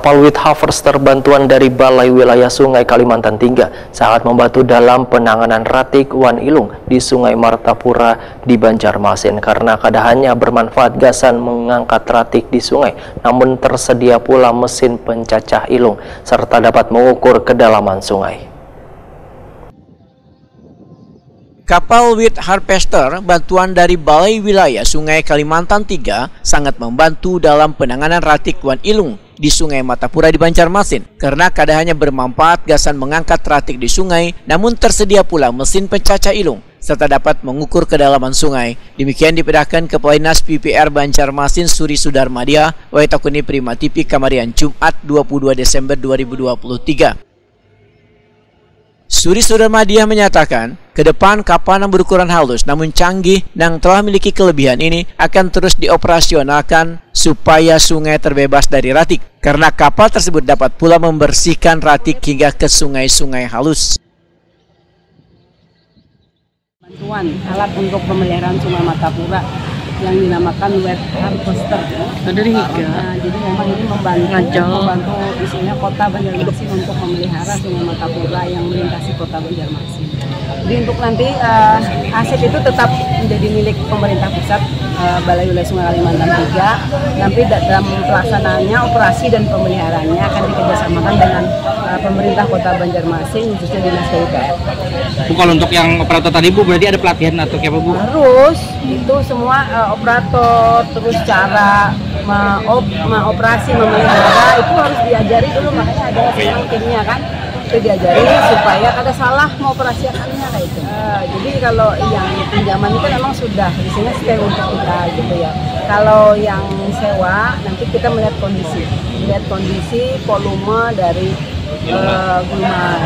Kapal with harvester bantuan dari Balai Wilayah Sungai Kalimantan III sangat membantu dalam penanganan ratik wan ilung di Sungai Martapura di Banjarmasin karena kadahannya bermanfaat gasan mengangkat ratik di sungai, namun tersedia pula mesin pencacah ilung serta dapat mengukur kedalaman sungai. Kapal with harvester bantuan dari Balai Wilayah Sungai Kalimantan III sangat membantu dalam penanganan ratik wan ilung di Sungai Martapura di Banjarmasin karena kadahannya bermanfaat gasan mengangkat ratik di sungai, namun tersedia pula mesin pencacah ilung serta dapat mengukur kedalaman sungai. Demikian dipindahkan ke Pelainas PPR Banjarmasin Suri Sudarmadia, Waitakuni Prima TV Kamarian Jumat 22 Desember 2023. Suri Sudarmadia menyatakan, ke depan kapal yang berukuran halus namun canggih yang telah memiliki kelebihan ini akan terus dioperasionalkan supaya sungai terbebas dari ratik, karena kapal tersebut dapat pula membersihkan ratik hingga ke sungai-sungai halus. Bantuan alat untuk pemeliharaan Sungai Martapura yang dinamakan wet harvester. Dari jadi memang ini membantu isinya kota Banjarmasin untuk memelihara Sungai Martapura yang melintasi kota Banjarmasin. Jadi untuk nanti aset itu tetap menjadi milik pemerintah pusat, Balai Wilayah Sungai Kalimantan III. Nanti dalam pelaksanaannya, operasi dan pemeliharaannya akan dikerjasamakan dengan pemerintah kota Banjarmasin, khususnya Dinas PUPR. Kalau untuk yang operator tadi Bu, berarti ada pelatihan atau kayak apa Bu? Harus, itu semua operator, terus cara operasi memelihara itu harus diajari dulu, makanya ada timnya kan, itu diajari supaya kada salah mengoperasikannya kayak itu. Jadi kalau yang pinjaman itu memang sudah di sini stay untuk kita gitu ya. Kalau yang sewa nanti kita melihat kondisi volume dari gulma.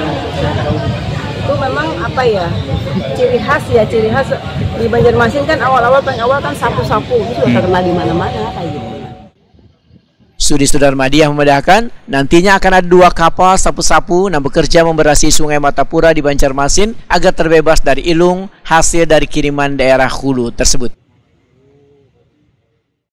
Itu memang apa ya, ciri khas di Banjarmasin kan paling awal kan sapu-sapu itu sudah terkenal di mana-mana kayak gitu. Suri Sudarmadia membedakan nantinya akan ada 2 kapal sapu-sapu yang bekerja memberasi Sungai Martapura di Banjarmasin agar terbebas dari ilung hasil dari kiriman daerah hulu tersebut.